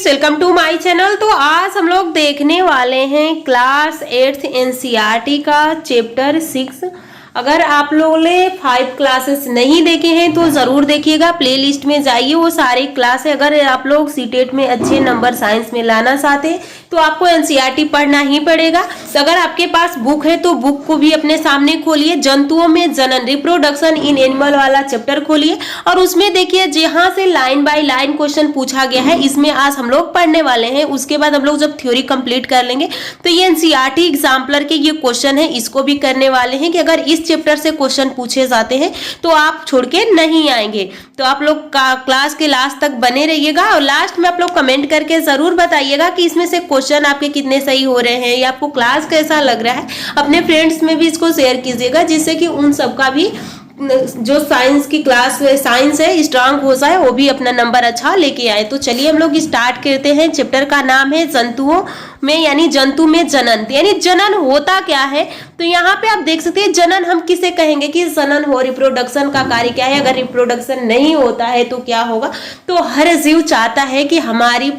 Friends, welcome to my channel. तो आज हम लोग देखने वाले हैं क्लास 8 एनसीईआरटी का चैप्टर 6। अगर आप लोगों ने 5 क्लासेस नहीं देखे हैं तो ज़रूर देखिएगा, प्लेलिस्ट में जाइए, वो सारी क्लास है। अगर आप लोग सीटेट में अच्छे नंबर साइंस में लाना चाहते हैं तो आपको एनसीईआरटी पढ़ना ही पड़ेगा। तो अगर आपके पास बुक है तो बुक को भी अपने सामने खोलिए, जंतुओं में जनन रिप्रोडक्शन इन एनिमल वाला चैप्टर खोलिए और उसमें देखिए जहाँ से लाइन बाय लाइन क्वेश्चन पूछा गया है, इसमें आज हम लोग पढ़ने वाले हैं। उसके बाद हम लोग जब थ्योरी कंप्लीट कर लेंगे तो ये एनसीईआरटी एग्जाम्पलर के ये क्वेश्चन है, इसको भी करने वाले हैं कि अगर इस चैप्टर से क्वेश्चन पूछे जाते हैं तो आप छोड़ के नहीं आएंगे। तो आप लोग क्लास के लास्ट तक बने रहिएगा और लास्ट में आप लोग कमेंट करके जरूर बताइएगा कि इसमें से क्वेश्चन आपके कितने सही हो रहे हैं या आपको क्लास कैसा लग रहा है। अपने फ्रेंड्स में भी इसको शेयर कीजिएगा जिससे कि उन सबका भी जो साइंस की क्लास साइंस है स्ट्रांग हो जाए, वो भी अपना नंबर अच्छा लेके आए। तो चलिए हम लोग स्टार्ट करते हैं। चैप्टर का नाम है जंतुओं में यानी जंतु में जनन। यानी जनन होता क्या है, तो यहाँ पे आप देख सकते हैं जनन हम किसे कहेंगे कि जनन हो, रिप्रोडक्शन का कार्य क्या है। अगर रिप्रोडक्शन नहीं होता है तो क्या होगा, तो हर जीव चाहता है कि हमारी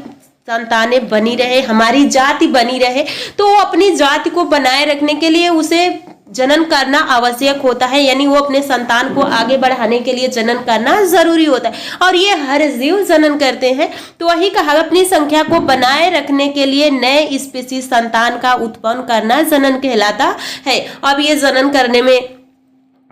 संतानें बनी रहे, हमारी जाति बनी रहे। तो वो अपनी जाति को बनाए रखने के लिए उसे जनन करना आवश्यक होता है, यानी वो अपने संतान को आगे बढ़ाने के लिए जनन करना जरूरी होता है और ये हर जीव जनन करते हैं। तो वही कहा, अपनी संख्या को बनाए रखने के लिए नए स्पीशीज संतान का उत्पन्न करना जनन कहलाता है। अब ये जनन करने में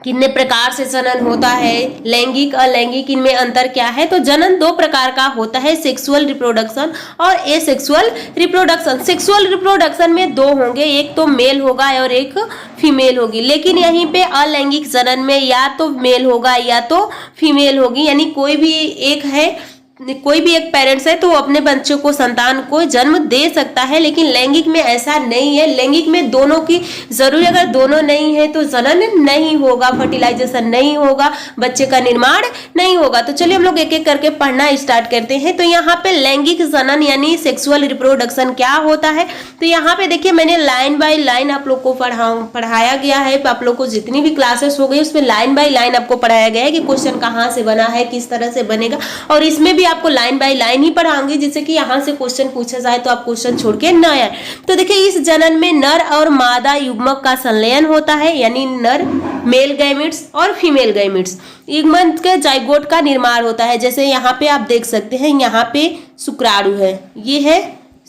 कितने प्रकार से जनन होता है, लैंगिक अलैंगिक, इनमें अंतर क्या है। तो जनन 2 प्रकार का होता है, सेक्सुअल रिप्रोडक्शन और एसेक्सुअल रिप्रोडक्शन। सेक्सुअल रिप्रोडक्शन में 2 होंगे, एक तो मेल होगा और एक फीमेल होगी। लेकिन यहीं पे अलैंगिक जनन में या तो मेल होगा या तो फीमेल होगी, यानी कोई भी एक पेरेंट्स है तो वो अपने बच्चों को संतान को जन्म दे सकता है। लेकिन लैंगिक में ऐसा नहीं है, लैंगिक में दोनों की जरूरी, अगर दोनों नहीं है तो जनन नहीं होगा, फर्टिलाइजेशन नहीं होगा, बच्चे का निर्माण नहीं होगा। तो चलिए हम लोग एक एक करके पढ़ना स्टार्ट करते हैं। तो यहाँ पे लैंगिक जनन यानी सेक्सुअल रिप्रोडक्शन क्या होता है, तो यहाँ पे देखिए मैंने लाइन बाय लाइन आप लोग को पढ़ाया गया है। आप लोग को जितनी भी क्लासेस हो गई उसमें लाइन बाय लाइन आपको पढ़ाया गया है कि क्वेश्चन कहाँ से बना है, किस तरह से बनेगा, और इसमें भी आपको लाइन बाय लाइन ही पढ़ाऊंगी जिससे कि यहाँ से क्वेश्चन पूछा जाए तो आप क्वेश्चन छोड़ के न आए। तो देखिए इस जनन में नर और मादा युग्मक का संलयन होता है, यानी नर मेल गैमेट्स और फीमेल गैमेट्स, युग्मक के जाइगोट का निर्माण होता है। जैसे यहाँ पे आप देख सकते हैं, यहाँ पे शुक्राणु है, ये है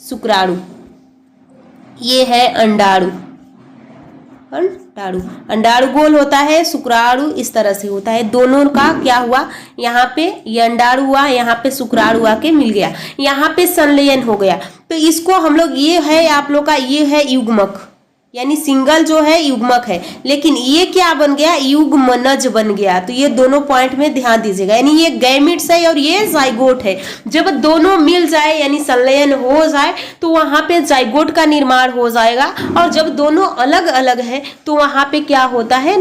शुक्राणु, ये है अंडाणु। अंडाणु गोल होता है, शुक्राणु इस तरह से होता है। दोनों का क्या हुआ, यहाँ पे ये अंडाणु हुआ, यहाँ पे शुक्राणु आके मिल गया, यहाँ पे संलयन हो गया। तो इसको हम लोग, ये है आप लोग का, ये है युग्मक, यानी सिंगल जो है युग्मक है। लेकिन ये क्या बन गया, युग्मनज बन गया। तो ये दोनों पॉइंट में ध्यान दीजिएगा, यानी ये गैमेट्स है और ये जाइगोट है। जब दोनों मिल जाए यानी संलयन हो जाए तो वहां पे जाइगोट का निर्माण हो जाएगा, और जब दोनों अलग अलग है तो वहां पे क्या होता है,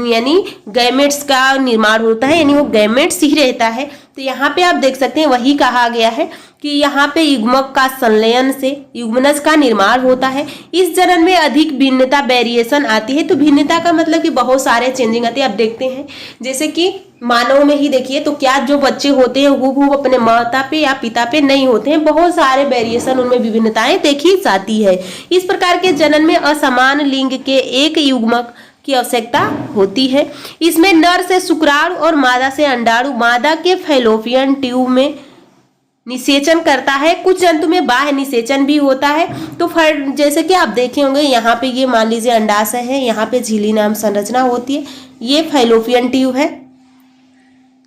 यानी गैमेट्स का निर्माण होता है, यानी वो गैमेट्स ही रहता है। तो यहाँ पे आप देख सकते हैं वही कहा गया है कि यहाँ पे युग्मक का संलयन से युग्मनज का निर्माण होता है। इस जनन में अधिक भिन्नता वेरिएशन आती है। तो भिन्नता का मतलब कि बहुत सारे चेंजिंग आती है। आप देखते हैं जैसे कि मानव में ही देखिए, तो क्या जो बच्चे होते हैं हूबहू अपने माता पे या पिता पे नहीं होते हैं, बहुत सारे वेरिएशन उनमें विभिन्नताएं देखी जाती है। इस प्रकार के जनन में असमान लिंग के एक युग्मक की आवश्यकता होती है। इसमें नर से शुक्राणु और मादा से अंडाणु मादा के फैलोपियन ट्यूब में निषेचन करता है। कुछ जंतु में बाह्य निषेचन भी होता है। तो जैसे कि आप देखे होंगे, यहाँ पे ये मान लीजिए अंडाशय है, यहाँ पे झिल्ली नाम संरचना होती है, ये फैलोपियन ट्यूब है,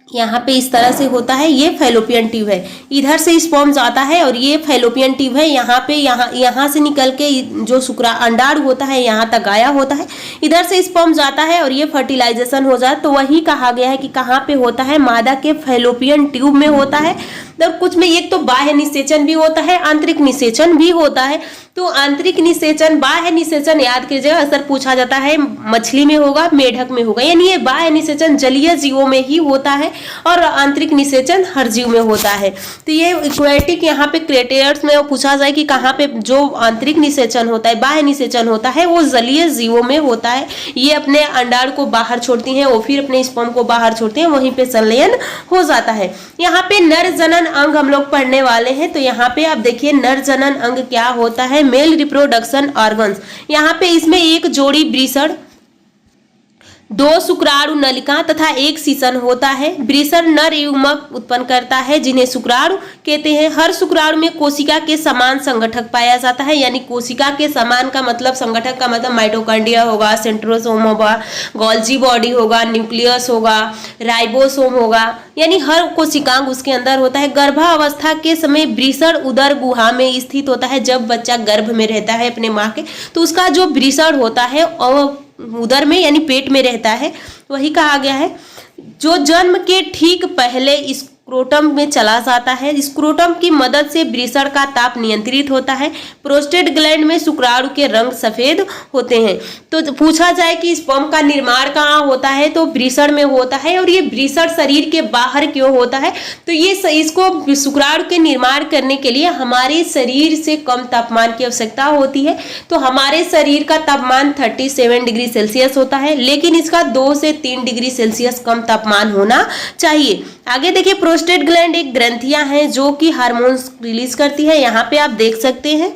यहाँ पे इस तरह से होता है, ये फैलोपियन ट्यूब है। इधर से स्पर्म जाता है और ये फैलोपियन ट्यूब है, यहाँ पे यहाँ से निकल के जो अंडाणु होता है यहाँ तक आया होता है, इधर से स्पर्म जाता है और ये फर्टिलाइजेशन हो जाता है। तो वही कहा गया है कि कहाँ पे होता है, मादा के फैलोपियन ट्यूब में होता है। तो कुछ में एक तो बाह्य निषेचन भी होता है, आंतरिक निषेचन भी होता है। तो आंतरिक निषेचन, बाह्य निषेचन याद कीजिएगा, अक्सर पूछा जाता है मछली में होगा, मेढक में होगा, यानी ये बाह्य निषेचन जलीय जीवों में ही होता है और आंतरिक निषेचन हर जीव में होता है। तो ये इक्वेटिक, यहाँ पे क्रेटेयर्स में पूछा जाए कि कहाँ पे जो आंतरिक निषेचन होता है, बाह्य निषेचन होता है, वो जलीय जीवों में होता है। ये अपने अंडाणु को बाहर छोड़ती हैं और फिर अपने स्पर्म को बाहर छोड़ते हैं, वहीं पे संलयन हो जाता है। यहाँ पे नर जनन जनन अंग हम लोग पढ़ने वाले हैं। तो यहाँ पे आप देखिए नर जनन अंग क्या होता है, मेल रिप्रोडक्शन ऑर्गन्स। यहाँ पे इसमें एक जोड़ी वृषण, 2 शुक्राणु नलिका तथा 1 सीसन होता है। वृषण नर युग्मक उत्पन्न करता है जिन्हें शुक्राणु कहते हैं। हर शुक्राणु में कोशिका के समान संगठक पाया जाता है, यानी कोशिका के समान का मतलब, संगठक का मतलब माइटोकॉन्ड्रिया होगा, सेंट्रोसोम होगा, गोल्जी बॉडी होगा, न्यूक्लियस होगा, राइबोसोम होगा, यानी हर कोशिकांग उसके अंदर होता है। गर्भावस्था के समय वृषण उदर गुहा में स्थित होता है। जब बच्चा गर्भ में रहता है अपने माँ के, तो उसका जो वृषण होता है और उदर में यानी पेट में रहता है, वही कहा गया है। जो जन्म के ठीक पहले स्क्रोटम में चला जाता है। स्क्रोटम की मदद से वृषण का ताप नियंत्रित होता है। प्रोस्टेट ग्लैंड में शुक्राणु के रंग सफेद होते हैं। तो पूछा जाए कि स्पर्म का निर्माण कहाँ होता है, तो वृषण में होता है। और ये वृषण शरीर के बाहर क्यों होता है, तो ये इसको शुक्राणु के निर्माण करने के लिए हमारे शरीर से कम तापमान की आवश्यकता होती है। तो हमारे शरीर का तापमान 37 डिग्री सेल्सियस होता है, लेकिन इसका 2 से 3 डिग्री सेल्सियस कम तापमान होना चाहिए। आगे देखिए, प्रोस्टेट ग्लैंड एक ग्रंथियां हैं जो कि हार्मोन्स रिलीज करती है। यहाँ पे आप देख सकते हैं,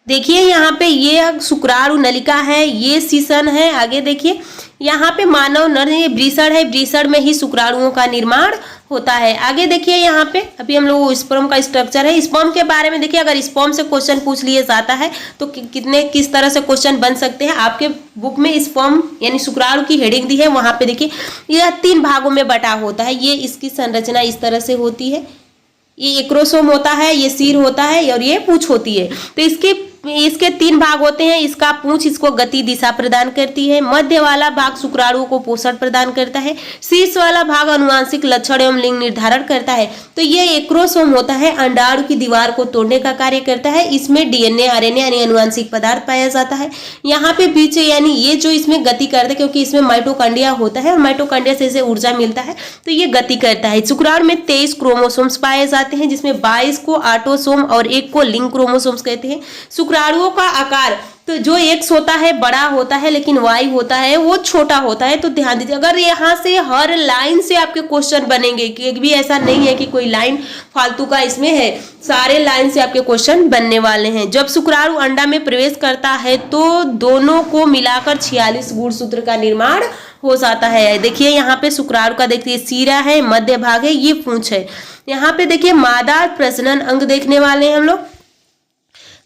देखिए यहाँ पे ये शुक्राणु नलिका है, ये सीसन है। आगे देखिए यहाँ पे मानव नर वृषण है, वृषण में ही शुक्राणुओं का निर्माण होता है। आगे देखिए यहाँ पे अभी हम लोग स्पर्म का स्ट्रक्चर है। स्पर्म के बारे में देखिए, अगर स्पर्म से क्वेश्चन पूछ लिया जाता है तो किस तरह से क्वेश्चन बन सकते हैं। आपके बुक में स्पर्म यानी शुक्राणु की हेडिंग दी है, वहां पे देखिए यह 3 भागों में बटा होता है। ये इसकी संरचना इस तरह से होती है, ये एक्रोसोम होता है, ये सिर होता है और ये पूंछ होती है। तो इसके 3 भाग होते हैं। इसका पूंछ इसको गति दिशा प्रदान करती है। मध्य वाला भाग शुक्राणु को पोषण प्रदान करता है। शीर्ष वाला भाग अनुवांशिक लक्षण एवं लिंग निर्धारण करता है। तो ये एक्रोसोम होता है, अंडाणु की दीवार को तोड़ने का कार्य करता है। इसमें डीएनए आरएनए यानी अनुवांशिक पदार्थ पाया जाता है। यहाँ पे पीछे यानी ये जो इसमें गति करता है, क्योंकि इसमें माइटोकॉन्ड्रिया होता है और माइटोकॉन्ड्रिया से इसे ऊर्जा मिलता है, तो ये गति करता है। शुक्राणु में 23 क्रोमोसोम्स पाए जाते हैं, जिसमें 22 को ऑटोसोम और 1 को लिंक क्रोमोसोम्स कहते हैं। शुक्राणुओं का आकार तो जो एक्स होता है बड़ा होता है, लेकिन वाई होता है वो छोटा होता है। तो ध्यान दीजिए, अगर यहाँ से हर लाइन से आपके क्वेश्चन बनेंगे, कि एक भी ऐसा नहीं है कि कोई लाइन फालतू का इसमें है, सारे लाइन से आपके क्वेश्चन बनने वाले हैं। जब शुक्राणु अंडा में प्रवेश करता है तो दोनों को मिलाकर 46 गुणसूत्र का निर्माण हो जाता है। देखिए यहाँ पे शुक्राणु का देखिए सिरा है, मध्य भाग है, ये पूंछ है। यहाँ पे देखिए मादा प्रजनन अंग देखने वाले हैं हम लोग।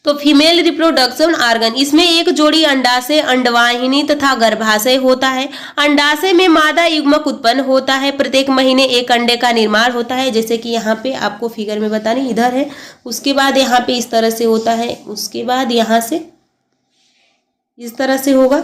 तो फीमेल रिप्रोडक्शन ऑर्गन, इसमें एक जोड़ी अंडाशय, अंडवाहिनी तथा गर्भाशय होता है। अंडाशय में मादा युग्मक उत्पन्न होता है। प्रत्येक महीने एक अंडे का निर्माण होता है, जैसे कि यहाँ पे आपको फिगर में बताने इधर है। उसके बाद यहाँ पे इस तरह से होता है, उसके बाद यहाँ से इस तरह से होगा।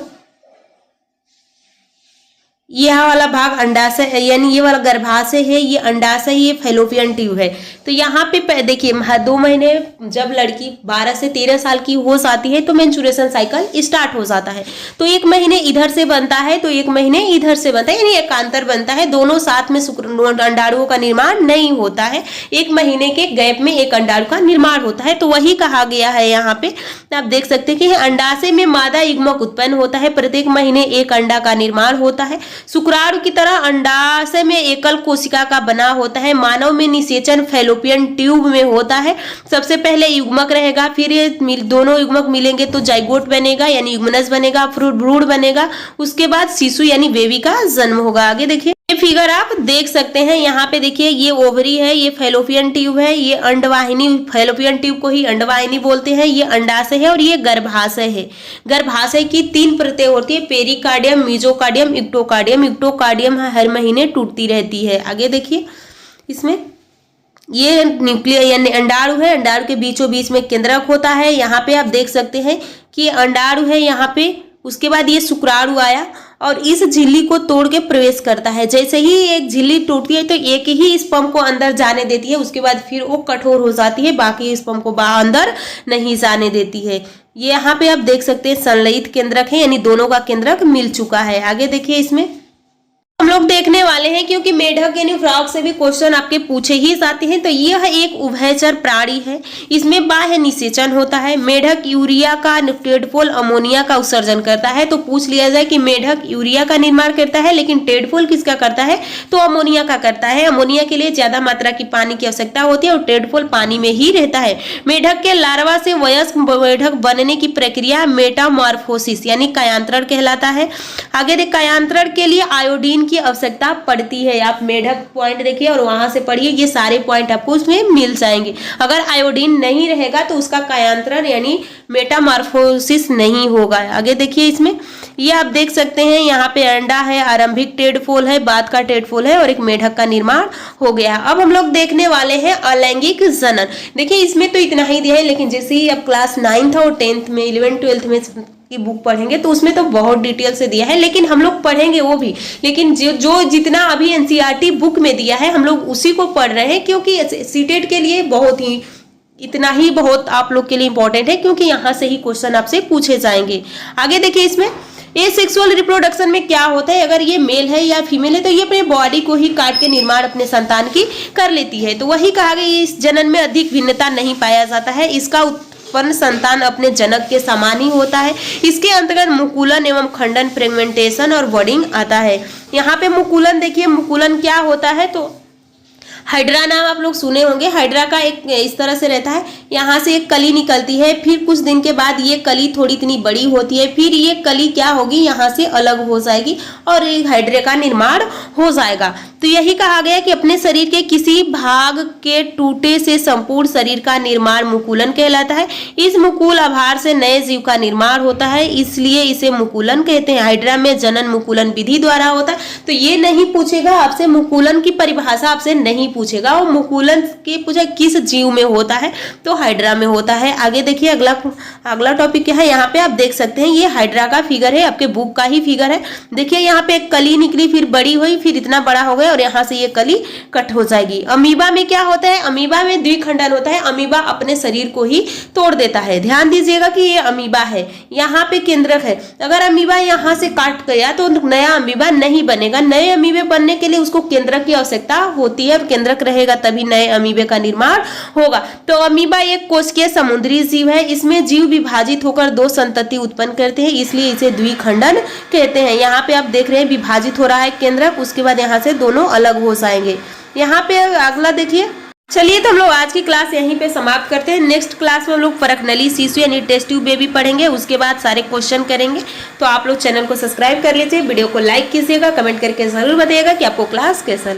यह वाला भाग अंडाशय यानी ये वाला गर्भाशय है, ये अंडाशय, ये फैलोपियन ट्यूब है। तो यहाँ पे देखिए 2 महीने जब लड़की 12 से 13 साल की हो जाती है तो मेंस्ट्रुएशन साइकिल स्टार्ट हो जाता है। तो 1 महीने इधर से बनता है तो 1 महीने इधर से बनता है, यानी एकांतर बनता है। दोनों साथ में अंडाणुओं का निर्माण नहीं होता है। 1 महीने के गैप में एक अंडाणु का निर्माण होता है। तो वही कहा गया है यहाँ पे, आप देख सकते हैं कि अंडाशय में मादा युग्मक उत्पन्न होता है। प्रत्येक महीने एक अंडा का निर्माण होता है। शुक्राणु की तरह अंडाशय में एकल कोशिका का बना होता है। मानव में निषेचन फैलोपियन ट्यूब में होता है। सबसे पहले युग्मक रहेगा, फिर ये दोनों युग्मक मिलेंगे तो जाइगोट बनेगा यानी युग्मनज बनेगा, फिर भ्रूण बनेगा, उसके बाद शिशु यानी बेबी का जन्म होगा। आगे देखिए ये फिगर आप देख सकते हैं, यहाँ पे देखिए ये ओवरी है, ये फैलोपियन ट्यूब है, ये अंडवाहिनी, फैलोपियन ट्यूब को ही अंडवाहिनी बोलते हैं, ये अंडाशय है और ये गर्भाशय है। गर्भाशय की 3 परतें होती है, पेरिकार्डियम, मीजोकार्डियम, इक्टोकार्डियम। इक्टोकार्डियम हर महीने टूटती रहती है। आगे देखिए इसमें ये न्यूक्लियर यानी अंडाणु है, अंडाणु के बीचों बीच में केंद्रक होता है। यहाँ पे आप देख सकते हैं कि अंडाणु है यहाँ पे, उसके बाद ये शुक्राणु आया और इस झिल्ली को तोड़ के प्रवेश करता है। जैसे ही एक झिल्ली टूटती है तो एक ही स्पर्म को अंदर जाने देती है, उसके बाद फिर वो कठोर हो जाती है, बाकी स्पर्म को अंदर नहीं जाने देती है। ये यहाँ पे आप देख सकते हैं संलयित केंद्रक है, यानी दोनों का केंद्रक मिल चुका है। आगे देखिए इसमें हम लोग देखने वाले हैं, क्योंकि मेढक यानी फ्रॉग से भी क्वेश्चन आपके पूछे ही जाते हैं। तो यह एक उभयचर प्राणी है, इसमें बाह्य निषेचन होता है। मेढक यूरिया का, टेडपोल अमोनिया का उत्सर्जन करता है। तो पूछ लिया जाए कि मेढक यूरिया का निर्माण करता है, लेकिन टेडपोल किसका करता है, तो अमोनिया का करता है। अमोनिया के लिए ज्यादा मात्रा की पानी की आवश्यकता होती है और टेडपोल पानी में ही रहता है। मेढक के लार्वा से वयस्क मेढक बनने की प्रक्रिया मेटामॉर्फोसिस यानी कायांतरण कहलाता है। आगे देख, कायांतरण के लिए आयोडीन की आवश्यकता पड़ती है। आप मेढक पॉइंट देखिए और वहां से पढ़िए, ये सारे पॉइंट आपको उसमें मिल जाएंगे। अगर आयोडीन नहीं रहेगा तो उसका कायांतरण यानी मेटामॉर्फोसिस नहीं होगा। आगे देखिए, इसमें ये आप देख सकते हैं, यहाँ पे अंडा है, आरंभिक टेडपोल है, बाद का टेडपोल है और एक मेढक का निर्माण हो गया। अब हम लोग देखने वाले हैं अलैंगिक जनन। देखिए इसमें तो इतना ही दिया है, लेकिन जैसे ही अब क्लास 9th और 10th में, 11th 12th में की बुक पढ़ेंगे तो उसमें तो बहुत डिटेल से दिया है, लेकिन हम लोग पढ़ेंगे वो भी। लेकिन जो जितना अभी एनसीईआरटी बुक में दिया है हम लोग उसी को पढ़ रहे हैं, क्योंकि सीटेट के लिए बहुत ही, इतना ही बहुत आप लोग के लिए इंपॉर्टेंट है, क्योंकि यहाँ से ही क्वेश्चन आपसे पूछे जाएंगे। आगे देखिए, इसमें एसेक्सुअल रिप्रोडक्शन में क्या होता है, अगर ये मेल है या फीमेल है तो ये अपने बॉडी को ही काट के निर्माण अपने संतान की कर लेती है। तो वही कहा गया, इस जनन में अधिक भिन्नता नहीं पाया जाता है, इसका उत्पन्न संतान अपने जनक के समान ही होता है। इसके अंतर्गत मुकुलन एवं खंडन, फ्रेगमेंटेशन और बर्डिंग आता है। यहाँ पे मुकुलन देखिए, मुकुलन क्या होता है, तो हाइड्रा नाम आप लोग सुने होंगे। हाइड्रा का एक इस तरह से रहता है, यहाँ से एक कली निकलती है, फिर कुछ दिन के बाद ये कली थोड़ी इतनी बड़ी होती है, फिर ये कली क्या होगी, यहाँ से अलग हो जाएगी और एक हाइड्रे का निर्माण हो जाएगा। तो यही कहा गया कि अपने शरीर के किसी भाग के टूटे से संपूर्ण शरीर का निर्माण मुकुलन कहलाता है। इस मुकुल आभार से नए जीव का निर्माण होता है, इसलिए इसे मुकुलन कहते हैं। हाइड्रा में जनन मुकुलन विधि द्वारा होता है। तो ये नहीं पूछेगा आपसे, मुकुलन की परिभाषा आपसे नहीं पूछेगा, और मुकुलन की पूछा किस जीव में होता है, तो हाइड्रा में होता है। आगे देखिए, अगला टॉपिक क्या है, यहाँ पे आप देख सकते हैं, ये हाइड्रा का फिगर है, आपके बुक का ही फिगर है। देखिए यहाँ पे एक कली निकली, फिर बड़ी हुई, फिर इतना बड़ा हो गया और यहाँ से ये कली कट हो जाएगी। अमीबा में क्या होता है, अमीबा में द्विखंडन होता है। अमीबा अपने शरीर को ही तोड़ देता है। ध्यान दीजिएगा कि ये अमीबा है, यहाँ पे केंद्रक है। अगर अमीबा यहाँ से काट गया तो नया अमीबा नहीं बनेगा। नए अमीबे बनने के लिए उसको केंद्रक की आवश्यकता होती है, और केंद्रक रहेगा तभी नए अमीबे का निर्माण होगा। तो अमीबा एक कोशिकीय समुद्री जीव है। इसमें जीव विभाजित होकर दो संतति उत्पन्न करते हैं, इसलिए इसे द्विखंडन कहते हैं। यहाँ पे आप देख रहे हैं विभाजित हो रहा है केंद्रक, उसके बाद यहाँ से दोनों अलग हो जाएंगे। यहाँ पे अगला देखिए। चलिए, तो हम लोग आज की क्लास यहीं पे समाप्त करते हैं। नेक्स्ट क्लास में हम लोग परखनली शिशु यानी टेस्ट ट्यूब बेबी पढ़ेंगे, उसके बाद सारे क्वेश्चन करेंगे। तो आप लोग चैनल को सब्सक्राइब कर लीजिए, वीडियो को लाइक कीजिएगा, कमेंट करके जरूर बताइएगा कि आपको क्लास कैसा लगा।